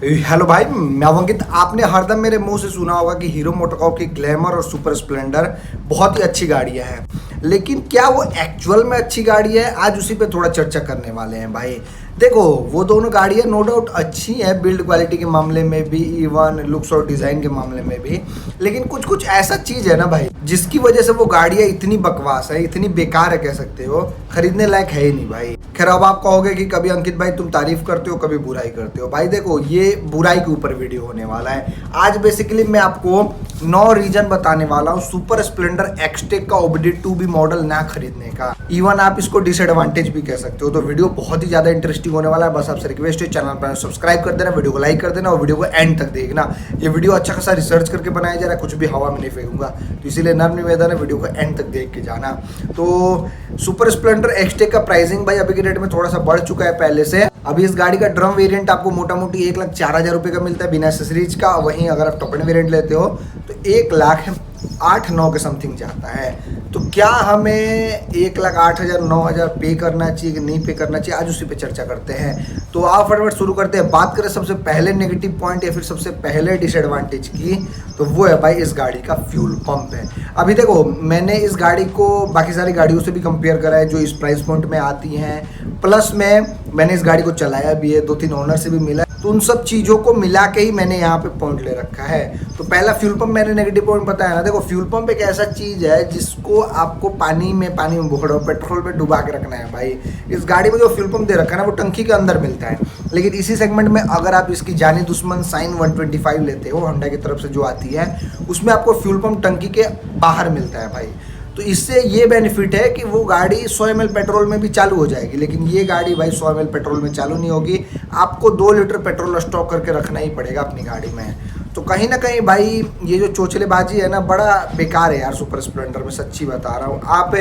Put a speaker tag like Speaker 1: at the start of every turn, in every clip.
Speaker 1: Hello भाई, मैं अंकित। आपने हरदम मेरे मुंह से सुना होगा कि हीरो मोटोकॉर्प की ग्लैमर और सुपर स्प्लेंडर बहुत ही अच्छी गाड़ियां हैं, लेकिन क्या वो एक्चुअल में अच्छी गाड़ी है? आज उसी पे थोड़ा चर्चा करने वाले हैं भाई। देखो, वो दोनों गाड़ियां नो डाउट अच्छी हैं बिल्ड क्वालिटी के मामले में भी, इवन लुक्स और डिज़ाइन के मामले में भी, लेकिन कुछ कुछ ऐसा चीज़ है ना भाई जिसकी वजह से वो गाड़ियां इतनी बकवास है, इतनी बेकार है, कह सकते हो, खरीदने लायक है ही नहीं भाई। खैर, अब आप कहोगे कि कभी अंकित भाई तुम तारीफ करते हो, कभी बुराई करते हो। भाई देखो, ये बुराई के ऊपर वीडियो होने वाला है। आज बेसिकली मैं आपको 9 रीजन बताने वाला हूँ सुपर स्प्लेंडर एक्सटेक का OBD2B मॉडल ना खरीदने का। इवन आप इसको डिसएडवांटेज भी कह सकते हो। तो वीडियो बहुत ही ज्यादा इंटरेस्टिंग होने वाला है। बस आपसे रिक्वेस्ट है, चैनल पर सब्सक्राइब कर देना, वीडियो को लाइक कर देना और वीडियो को एंड तक देखना। ये वीडियो अच्छा खासा रिसर्च करके बनाया जा रहा है, कुछ भी हवा में नहीं फेंकूंगा, तो इसीलिए नर्म निवेदन है, वीडियो को एंड तक देख के जाना। तो सुपर स्प्लेंडर एक्सटेक का प्राइसिंग भाई अभी के डेट में थोड़ा सा बढ़ चुका है पहले से। अभी इस गाड़ी का ड्रम वेरिएंट आपको मोटा मोटी 1,04,000 रुपये का मिलता है बिना एक्सेसरीज का। वहीं अगर आप टॉप एंड वेरिएंट लेते हो तो 1,08,9 के समथिंग जाता है। तो क्या हमें 1,08,000 9,000 पे करना चाहिए कि नहीं पे करना चाहिए, आज उसी पे चर्चा करते हैं। तो आप फटाफट शुरू करते हैं। बात करें सबसे पहले नेगेटिव पॉइंट या फिर सबसे पहले डिसएडवांटेज की, तो वो है भाई इस गाड़ी का फ्यूल पंप है। अभी देखो, मैंने इस गाड़ी को बाकी सारी गाड़ियों से भी कंपेयर करा है जो इस प्राइस पॉइंट में आती हैं, प्लस में मैंने इस गाड़ी को चलाया भी है, 2-3 ओनर से भी मिला, तो उन सब चीज़ों को मिला के ही मैंने यहाँ पे पॉइंट ले रखा है। तो पहला फ्यूल पंप मैंने नेगेटिव पॉइंट बताया ना। देखो, फ्यूल पंप एक ऐसा चीज़ है जिसको आपको पानी में भोड़ो पेट्रोल पे डुबा के रखना है भाई। इस गाड़ी में जो फ्यूल पंप दे रखा है ना, वो टंकी के अंदर मिलता है। लेकिन इसी सेगमेंट में अगर आप इसकी जानी दुश्मन साइन 125 लेते हो, होंडा की तरफ से जो आती है, उसमें आपको फ्यूल पंप टंकी के बाहर मिलता है भाई। तो इससे ये बेनिफिट है कि वो गाड़ी 100 ml पेट्रोल में भी चालू हो जाएगी, लेकिन ये गाड़ी भाई 100 ml पेट्रोल में चालू नहीं होगी। आपको 2 लीटर पेट्रोल स्टॉक करके रखना ही पड़ेगा अपनी गाड़ी में। तो कहीं ना कहीं भाई ये जो चोचलेबाजी है ना, बड़ा बेकार है यार सुपर स्प्लेंडर में, सच्ची बता रहा हूँ। आप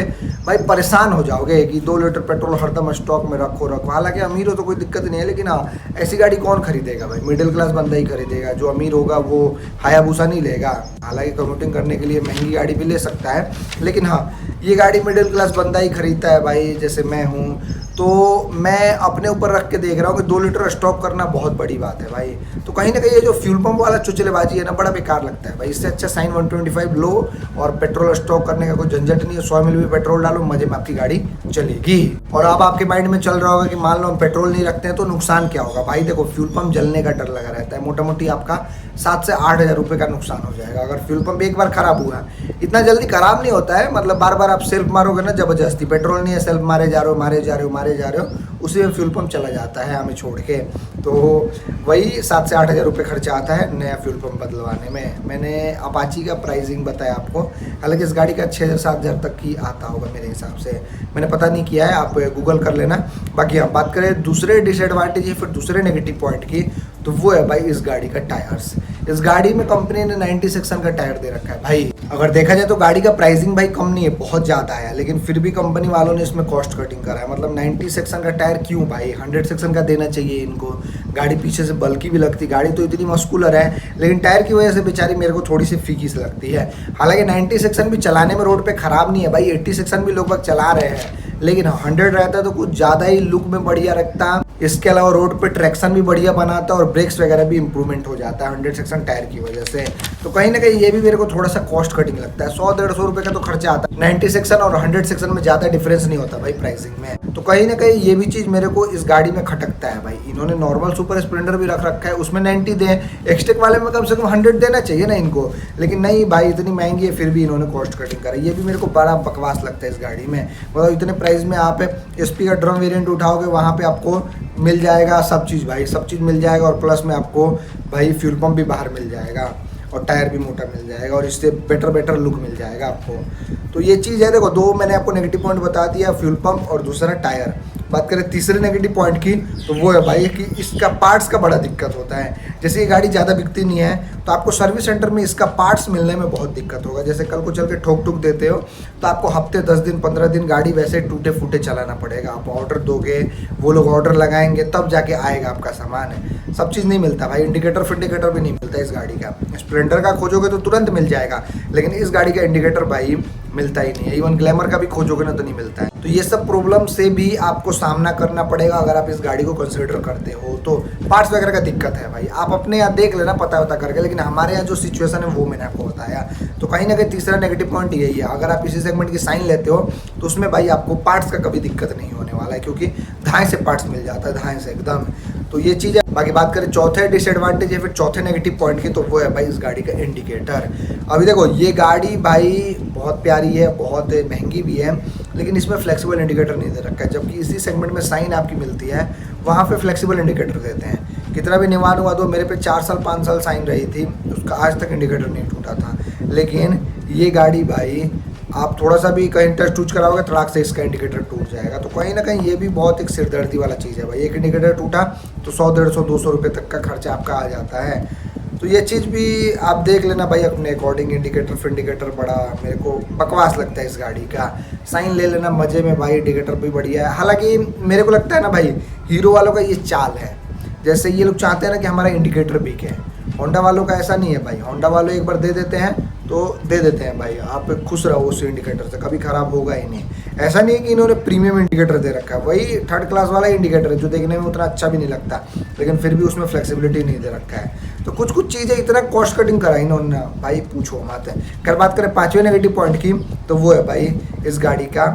Speaker 1: भाई परेशान हो जाओगे कि 2 लीटर पेट्रोल हरदम स्टॉक में रखो। हालांकि अमीर हो तो कोई दिक्कत नहीं है, लेकिन हाँ, ऐसी गाड़ी कौन खरीदेगा भाई? मिडिल क्लास बंदा ही खरीदेगा। जो अमीर होगा वो हायाबुसा नहीं लेगा। हालांकि कम्यूटिंग करने के लिए महंगी गाड़ी भी ले सकता है, लेकिन हाँ, ये गाड़ी मिडिल क्लास बंदा ही खरीदता है भाई, जैसे मैं हूँ। तो मैं अपने ऊपर रख के देख रहा हूँ कि 2 लीटर स्टॉक करना बहुत बड़ी बात है भाई। तो कहीं ना कहीं ये जो फ्यूल पंप वाला चुचलेबाजी है ना, बड़ा बेकार लगता है भाई। इससे अच्छा साइन 125 लो और पेट्रोल स्टॉक करने का कोई झंझट नहीं है। 100 ml भी पेट्रोल डालो, मजे में आपकी गाड़ी चलेगी। और अब आपके माइंड में चल रहा होगा कि मान लो हम पेट्रोल नहीं रखते हैं तो नुकसान क्या होगा? भाई देखो, फ्यूल पंप जलने का डर लगा रहता है। मोटा मोटी आपका 7 से 8 हज़ार रुपये का नुकसान हो जाएगा अगर फ्यूल पंप एक बार खराब हुआ। इतना जल्दी खराब नहीं होता है, मतलब बार बार आप सेल्फ मारोगे ना जबरदस्ती, पेट्रोल नहीं है, सेल्फ मारे जा रहे हो, उसी में फ्यूल पंप चला जाता है हमें छोड़ के। तो वही 7 से 8 हज़ार रुपये खर्चा आता है नया फ्यूल पंप बदलवाने में। मैंने अपाची का प्राइसिंग बताया आपको, हालांकि इस गाड़ी का 6,000-7,000 तक ही आता होगा मेरे हिसाब से। मैंने पता नहीं किया है, आप गूगल कर लेना। बाकी हम बात करें दूसरे डिसएडवांटेज या फिर दूसरे नेगेटिव पॉइंट की, तो वो है भाई इस गाड़ी का टायर्स। इस गाड़ी में कंपनी ने 90 सेक्शन का टायर दे रखा है भाई। अगर देखा जाए तो गाड़ी का प्राइसिंग भाई कम नहीं है, बहुत ज़्यादा है, लेकिन फिर भी कंपनी वालों ने इसमें कॉस्ट कटिंग करा है। मतलब 90 सेक्शन का टायर क्यों भाई? 100 सेक्शन का देना चाहिए इनको। गाड़ी पीछे से बल्कि भी लगती, गाड़ी तो इतनी मस्कुलर है, लेकिन टायर की वजह से बेचारी मेरे को थोड़ी सी फीकी सी लगती है। हालांकि 90 सेक्शन भी चलाने में रोड पे ख़राब नहीं है भाई, 80 सेक्शन भी लोग चला रहे हैं, लेकिन 100 रहता तो कुछ ज़्यादा ही लुक में बढ़िया रखता। इसके अलावा रोड पे ट्रैक्शन भी बढ़िया बनाता और ब्रेक्स वगैरह भी इंप्रूवमेंट हो जाता है 100 सेक्शन टायर की वजह से। तो कहीं ना कहीं ये भी मेरे को थोड़ा सा कॉस्ट कटिंग लगता है। 100-150 रुपये का तो खर्चा आता है। 90 सेक्शन और 100 सेक्शन में ज़्यादा डिफरेंस नहीं होता भाई प्राइसिंग में। तो कहीं ना कहीं ये भी चीज़ मेरे को इस गाड़ी में खटकता है भाई। इन्होंने नॉर्मल सुपर स्प्लेंडर भी रख रखा है, उसमें 90 दें, एक्सटेक वाले में कम से कम 100 देना चाहिए ना इनको, लेकिन नहीं भाई, इतनी महंगी है फिर भी इन्होंने कॉस्ट कटिंग करा। ये भी मेरे को बड़ा बकवास लगता है इस गाड़ी में। मतलब इतने प्राइस में आप SP का ड्रम वेरिएंट उठाओगे, वहाँ पे आपको मिल जाएगा सब चीज़ भाई, सब चीज़ मिल जाएगा, और प्लस में आपको भाई फ्यूल पंप भी बाहर मिल जाएगा और टायर भी मोटा मिल जाएगा, और इससे बेटर लुक मिल जाएगा आपको। तो ये चीज़ है। देखो, 2 मैंने आपको नेगेटिव पॉइंट बता दिया, फ्यूल पंप और दूसरा टायर। बात करें तीसरे नेगेटिव पॉइंट की, तो वो है भाई कि इसका पार्ट्स का बड़ा दिक्कत होता है। जैसे ये गाड़ी ज़्यादा बिकती नहीं है, तो आपको सर्विस सेंटर में इसका पार्ट्स मिलने में बहुत दिक्कत होगा। जैसे कल को चल के ठोक देते हो तो आपको हफ्ते 10 दिन 15 दिन गाड़ी वैसे टूटे फूटे चलाना पड़ेगा। आप ऑर्डर दोगे, वो लोग ऑर्डर लगाएंगे, तब जाके आएगा आपका सामान। है सब चीज़ नहीं मिलता भाई। इंडिकेटर भी नहीं मिलता इस गाड़ी का। स्प्लेंडर का खोजोगे तो तुरंत मिल जाएगा, लेकिन इस गाड़ी का इंडिकेटर भाई मिलता ही नहीं है। इवन ग्लैमर का भी खोजोगे ना तो नहीं मिलता है। तो ये सब प्रॉब्लम से भी आपको सामना करना पड़ेगा अगर आप इस गाड़ी को कंसिडर करते हो। तो पार्ट्स वगैरह का दिक्कत है भाई, आप अपने यहाँ देख लेना पता वता करके, लेकिन हमारे यहाँ जो सिचुएशन है वो मैंने आपको बताया। तो कहीं ना कहीं तीसरा नेगेटिव पॉइंट यही है, अगर आप इसी सेगमेंट की साइन लेते हो तो उसमें भाई आपको पार्ट्स का कभी दिक्कत नहीं होने वाला है, क्योंकि धाए से पार्ट्स मिल जाता है, धाए से एकदम। तो ये चीज़ है। बाकी बात करें चौथे डिसएडवांटेज या फिर चौथे नेगेटिव पॉइंट की, तो वो है भाई इस गाड़ी का इंडिकेटर। अभी देखो ये गाड़ी भाई बहुत प्यारी है, बहुत महंगी भी है, लेकिन इसमें फ्लेक्सिबल इंडिकेटर नहीं दे रखा है, जबकि इसी सेगमेंट में साइन आपकी मिलती है वहाँ पे फ्लेक्सिबल इंडिकेटर देते हैं। कितना भी निवान हुआ दो, मेरे पे 4 साल 5 साल साइन रही थी, उसका आज तक इंडिकेटर नहीं टूटा था। लेकिन ये गाड़ी भाई आप थोड़ा सा भी कहीं टच टूच कराओगे तड़ाक से इसका इंडिकेटर टूट जाएगा। तो कहीं ना कहीं ये भी बहुत एक सिरदर्दी वाला चीज़ है भाई, एक इंडिकेटर टूटा तो 100 150 200 रुपये तक का खर्चा आपका आ जाता है। तो ये चीज़ भी आप देख लेना भाई अपने अकॉर्डिंग। इंडिकेटर फिंडिकेटर बड़ा मेरे को बकवास लगता है इस गाड़ी का। साइन ले लेना मज़े में भाई, इंडिकेटर भी बढ़िया है। हालांकि मेरे को लगता है ना भाई हीरो वालों का ये चाल है, जैसे ये लोग चाहते हैं ना कि हमारा इंडिकेटर बिके। होंडा वालों का ऐसा नहीं है भाई, होंडा वालों एक बार दे देते हैं तो दे देते हैं भाई, आप खुश रहो उस इंडिकेटर से, कभी ख़राब होगा ही नहीं। ऐसा नहीं है कि इन्होंने प्रीमियम इंडिकेटर दे रखा है, वही थर्ड क्लास वाला इंडिकेटर है जो देखने में उतना अच्छा भी नहीं लगता, लेकिन फिर भी उसमें फ्लेक्सिबिलिटी नहीं दे रखा है। तो कुछ कुछ चीज़ें इतना कॉस्ट कटिंग कराई इन्होंने भाई, पूछो मत। अगर बात करें पाँचवें नेगेटिव पॉइंट की, तो वो है भाई इस गाड़ी का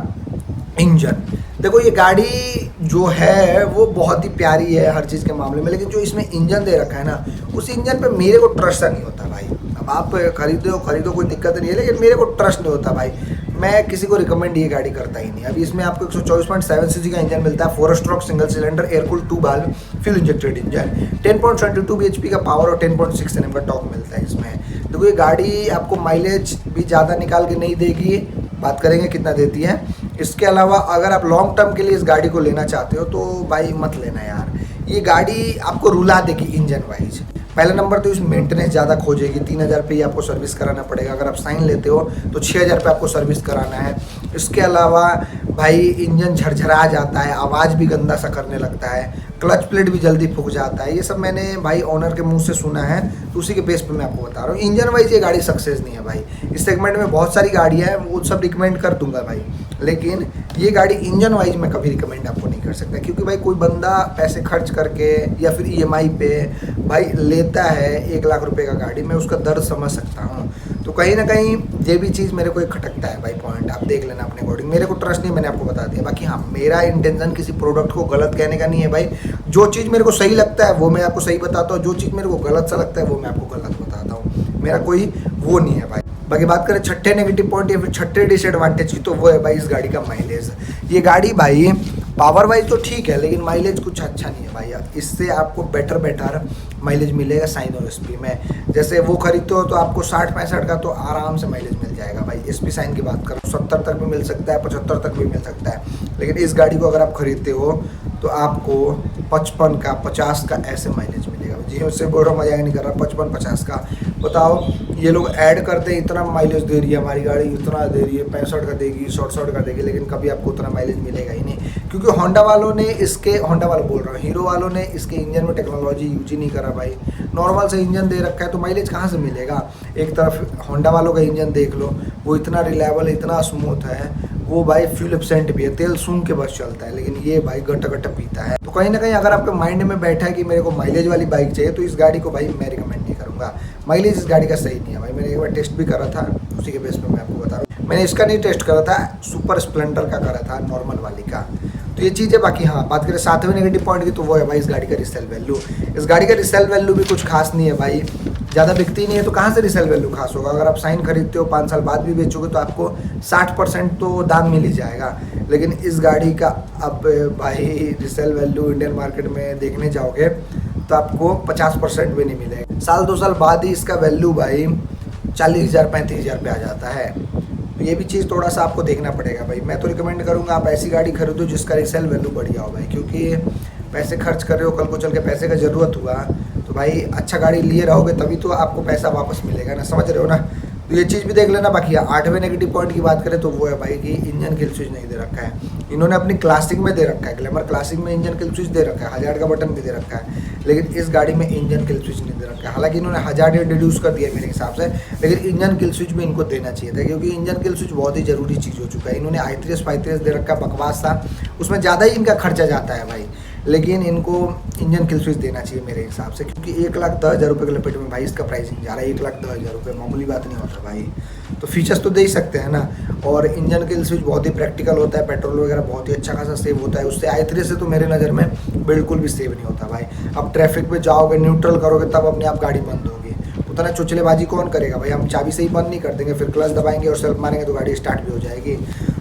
Speaker 1: इंजन। देखो ये गाड़ी जो है वो बहुत ही प्यारी है हर चीज़ के मामले में, लेकिन जो इसमें इंजन दे रखा है ना, उस इंजन पे मेरे को ट्रस्ट नहीं होता भाई। अब आप खरीदो कोई दिक्कत नहीं है, लेकिन मेरे को ट्रस्ट नहीं होता भाई। मैं किसी को रिकमेंड ये गाड़ी करता ही नहीं। अभी इसमें आपको 124.7 सीसी का इंजन मिलता है, 4 stroke single cylinder air cooled 2 valve fuel injected engine, 10.22 bhp का पावर और 10.6 Nm का टॉर्क मिलता है इसमें। देखो ये गाड़ी आपको माइलेज भी ज़्यादा निकाल के नहीं देगी, बात करेंगे कितना देती है। इसके अलावा अगर आप लॉन्ग टर्म के लिए इस गाड़ी को लेना चाहते हो तो भाई मत लेना यार, ये गाड़ी आपको रुला देगी इंजन वाइज। पहला नंबर तो इस मेंटेनेंस ज़्यादा खोजेगी, 3000 पे ही आपको सर्विस कराना पड़ेगा। अगर आप साइन लेते हो तो 6000 पे आपको सर्विस कराना है। इसके अलावा भाई इंजन झरझरा जाता है, आवाज़ भी गंदा सा करने लगता है, क्लच प्लेट भी जल्दी फूक जाता है। ये सब मैंने भाई ऑनर के मुंह से सुना है, तो उसी के बेस पे मैं आपको बता रहा हूँ। इंजन वाइज ये गाड़ी सक्सेस नहीं है भाई। इस सेगमेंट में बहुत सारी गाड़ियाँ हैं, वो सब रिकमेंड कर दूंगा भाई, लेकिन ये गाड़ी इंजन वाइज मैं कभी रिकमेंड आपको नहीं कर सकता, क्योंकि भाई कोई बंदा पैसे खर्च करके या फिर EMI पे भाई लेता है 1 लाख रुपए का गाड़ी, मैं उसका दर्द समझ सकता हूँ। तो कहीं ना कहीं ये भी चीज़ मेरे को एक खटकता है भाई पॉइंट, आप देख लेना अपने अकॉर्डिंग। मेरे को ट्रस्ट नहीं, मैंने आपको बता दिया। बाकी हाँ, मेरा इंटेंशन किसी प्रोडक्ट को गलत कहने का नहीं है भाई। जो चीज़ मेरे को सही लगता है वो मैं आपको सही बताता हूँ, जो चीज़ मेरे को गलत सा लगता है वो मैं आपको गलत बताता हूँ। मेरा कोई वो नहीं है भाई। बाकी बात करें छठे नेगेटिव पॉइंट या फिर छठे डिसएडवांटेज की, तो वो है भाई इस गाड़ी का माइलेज। ये गाड़ी भाई पावर वाइज तो ठीक है, लेकिन माइलेज कुछ अच्छा नहीं है भाई। इससे आपको बेटर माइलेज मिलेगा साइन और SP में। जैसे वो खरीदते हो तो आपको 60-65 का तो आराम से माइलेज मिल जाएगा भाई। SP साइन की बात करो 70 तक भी मिल सकता है, 75 तक भी मिल सकता है। लेकिन इस गाड़ी को अगर आप खरीदते हो तो आपको 55 का 50 का ऐसे माइलेज मिलेगा जी। उससे बोलो मजाक नहीं कर रहा, 55-50 का। बताओ ये लोग ऐड करते हैं इतना माइलेज दे रही है हमारी गाड़ी, इतना दे रही है, 65 का देगी, 60 का देगी, लेकिन कभी आपको उतना माइलेज मिलेगा ही नहीं। क्योंकि होंडा वालों ने होंडा वालों बोल रहा हूँ, हीरो वालों ने इसके इंजन में टेक्नोलॉजी यूज ही नहीं करा भाई। नॉर्मल से इंजन दे रखा है तो माइलेज कहाँ से मिलेगा। एक तरफ होंडा वालों का इंजन देख लो, वो इतना रिलायबल, इतना स्मूथ है, वो भाई फ्यूल एब्सेंट भी है, तेल सूंघ के बस चलता है, लेकिन ये भाई गट्टा गट्टा पीता है। तो कहीं ना कहीं अगर आपके माइंड में बैठा है कि मेरे को माइलेज वाली बाइक चाहिए, तो इस गाड़ी को भाई मैं रिकमेंड नहीं करूँगा। माइलेज इस गाड़ी का सही नहीं है भाई। मैंने एक बार टेस्ट भी करा था, उसी के बेस पे मैं आपको बता रहा हूँ। मैंने इसका नहीं टेस्ट करा था, सुपर स्प्लेंडर का करा था, नॉर्मल वाली का। तो ये चीज़ है। बाकी हाँ, बात करें सातवें नेगेटिव पॉइंट की, तो वो है भाई इस गाड़ी का रिसेल वैल्यू। इस गाड़ी का रिसेल वैल्यू भी कुछ खास नहीं है भाई, ज़्यादा बिकती नहीं है, तो कहाँ से रिसेल वैल्यू खास होगा। अगर आप साइन खरीदते हो 5 साल बाद भी बेचोगे तो आपको 60% तो दाम मिल ही जाएगा। लेकिन इस गाड़ी का अब भाई रिसेल वैल्यू इंडियन मार्केट में देखने जाओगे तो आपको 50% भी नहीं मिलेगा। 1-2 साल बाद ही इसका वैल्यू भाई 40,000-35,000 पे आ जाता है। तो ये भी चीज़ थोड़ा सा आपको देखना पड़ेगा भाई। मैं तो रिकमेंड करूँगा आप ऐसी गाड़ी खरीदो जिसका रिसेल वैल्यू बढ़िया हो भाई, क्योंकि पैसे खर्च कर रहे हो, कल को चल के पैसे का ज़रूरत हुआ तो भाई अच्छा गाड़ी लिए रहोगे तभी तो आपको पैसा वापस मिलेगा ना, समझ रहे हो ना। तो ये चीज़ भी देख लेना। बाकी 8वें नेगेटिव पॉइंट की बात करें तो वो है भाई कि इंजन किल स्विच नहीं दे रखा है। इन्होंने अपनी क्लासिक में दे रखा है, ग्लैमर क्लासिक में इंजन किल स्विच दे रखा है, 1000 का बटन भी दे रखा है, लेकिन इस गाड़ी में इंजन किल स्विच नहीं दे रखा है। हालांकि इन्होंने हज़ार रिड्यूस कर दिया मेरे हिसाब से, लेकिन इंजन किल स्विच भी इनको देना चाहिए था, क्योंकि इंजन किल स्विच बहुत ही ज़रूरी चीज़ हो चुका है। इन्होंने i3s 5 दे रखा, बकवास था, उसमें ज़्यादा ही इनका खर्चा जाता है भाई, लेकिन इनको इंजन किल स्विच देना चाहिए मेरे हिसाब से, क्योंकि 1,10,000 रुपये के लपेट में भाई इसका प्राइसिंग जा रहा है। 1,10,000 रुपये मामूली बात नहीं होता भाई, तो फीचर्स तो दे ही सकते हैं ना। और इंजन किल स्विच बहुत ही प्रैक्टिकल होता है, पेट्रोल वगैरह बहुत ही अच्छा खासा सेव होता है उससे। i3 से तो मेरे नज़र में बिल्कुल भी सेव नहीं होता भाई। अब ट्रैफिक में जाओगे, न्यूट्रल करोगे, तब अपने आप गाड़ी बंद होगी। उतना चुचलेबाजी कौन करेगा भाई, हम चाबी से ही बंद नहीं कर देंगे, फिर क्लच दबाएंगे और सेल्फ मारेंगे तो गाड़ी स्टार्ट भी हो जाएगी।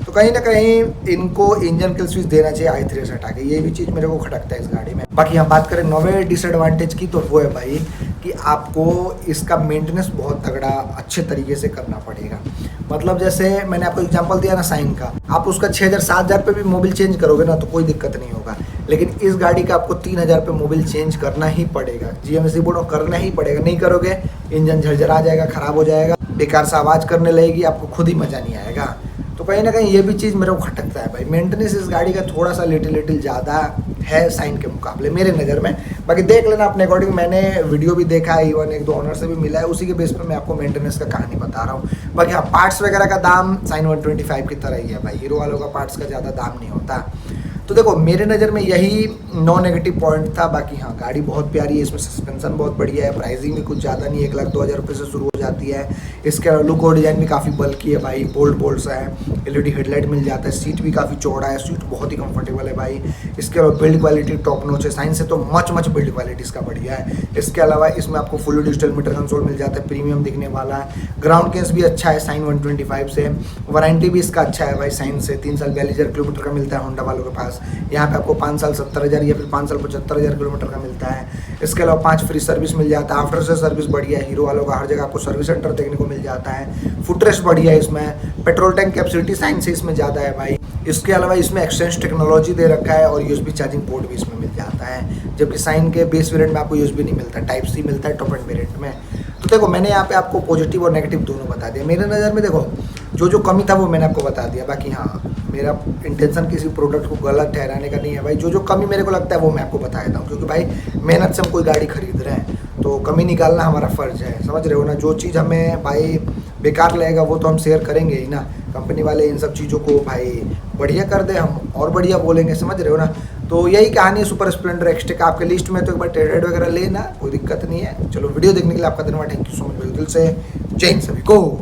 Speaker 1: तो कहीं ना कहीं इनको इंजन किल स्विच देना चाहिए i3 से हटा के, ये भी चीज़ मेरे को खटकता है इस गाड़ी में। बाकी हम बात करें नौवे डिसएडवांटेज की, तो वो है भाई कि आपको इसका मेंटेनेंस बहुत तगड़ा अच्छे तरीके से करना पड़ेगा। मतलब जैसे मैंने आपको एग्जांपल दिया ना साइन का, आप उसका 6,000 7,000 पे भी मोबिल चेंज करोगे ना तो कोई दिक्कत नहीं होगा, लेकिन इस गाड़ी का आपको 3,000 पे मोबिल चेंज करना ही पड़ेगा। GMC बोर्ड करना ही पड़ेगा, नहीं करोगे इंजन झरझरा जाएगा, खराब हो जाएगा, बेकार सा आवाज़ करने लगेगी, आपको खुद ही मज़ा नहीं आएगा। तो कहीं ना कहीं ये भी चीज़ मेरे को खटकता है भाई। मेंटेनेंस इस गाड़ी का थोड़ा सा लिटिल ज़्यादा है साइन के मुकाबले मेरे नज़र में। बाकी देख लेना अपने अकॉर्डिंग, मैंने वीडियो भी देखा है, इवन 1-2 ऑनर से भी मिला है, उसी के बेस पर मैं आपको मेंटेनेंस का कहानी बता रहा हूँ। बाकी हाँ, पार्ट्स वगैरह का दाम साइन 125 की तरह ही है भाई, हीरो वालों का पार्ट्स का ज़्यादा दाम नहीं होता। तो देखो मेरे नज़र में यही नो नेगेटिव पॉइंट था। बाकी हाँ, गाड़ी बहुत प्यारी है, इसमें सस्पेंशन बहुत बढ़िया है, प्राइसिंग भी कुछ ज़्यादा नहीं, 1,02,000 रुपये से शुरू हो जाती है। इसका लुक और डिज़ाइन भी काफ़ी बल्कि है भाई, बोल्ड सा है, LED हेडलाइट मिल जाता है, सीट भी काफ़ी चौड़ा है, सीट बहुत ही कंफर्टेबल है भाई। इसके अलावा बिल्ड क्वालिटी टॉप नॉच है, साइन से तो मच बिल्ड क्वालिटी इसका बढ़िया है। इसके अलावा इसमें आपको फुल डिजिटल मीटर कंसोल मिल जाता है, प्रीमियम दिखने वाला है। ग्राउंड केस भी अच्छा है साइन 125 से, वारंटी भी इसका अच्छा है भाई साइन से, 3 साल 42,000 किलोमीटर का मिलता है होंडा वालों के पास। यहाँ पे आपको 5 साल 70,000 या फिर 5 साल 75,000 किलोमीटर का मिलता है। इसके अलावा 5 फ्री सर्विस मिल जाता है, आफ्टर से सर्विस बढ़िया है, हीरो वालों का हर जगह आपको सर्विस सेंटर देखने को मिल जाता है। फुटरेस्ट बढ़िया है इसमें, पेट्रोल टैंक कैपेसिटी साइन से इसमें ज़्यादा है भाई। इसके अलावा इसमें एक्सचेंज टेक्नोलॉजी दे रखा है और USB चार्जिंग पोर्ट भी इसमें मिल जाता है, जबकि साइन के बेस वेरिएंट में आपको USB नहीं मिलता, टाइप C मिलता है टॉप एंड वेरिएंट में। तो देखो मैंने यहाँ पे आपको पॉजिटिव और नेगेटिव दोनों बता दिया। मेरे नज़र में देखो जो कमी था वो मैंने आपको बता दिया। बाकी हाँ, मेरा इंटेंशन किसी प्रोडक्ट को गलत ठहराने का नहीं है भाई, जो कमी मेरे को लगता है वो मैं आपको बता देता हूँ, क्योंकि भाई मेहनत से हम कोई गाड़ी खरीद रहे हैं तो कमी निकालना हमारा फ़र्ज़ है, समझ रहे हो ना। जो चीज़ हमें भाई बेकार लगेगा वो तो हम शेयर करेंगे ही ना, कंपनी वाले इन सब चीज़ों को भाई बढ़िया कर दे हम और बढ़िया बोलेंगे, समझ रहे हो ना। तो यही कहानी है सुपर स्प्लेंडर एक्सटेक आपके लिस्ट में, तो एक बार टेस्ट वगैरह लेना, कोई दिक्कत नहीं है। चलो वीडियो देखने के लिए आपका धन्यवाद, थैंक यू सो मच दिल से, जय हिंद सभी को।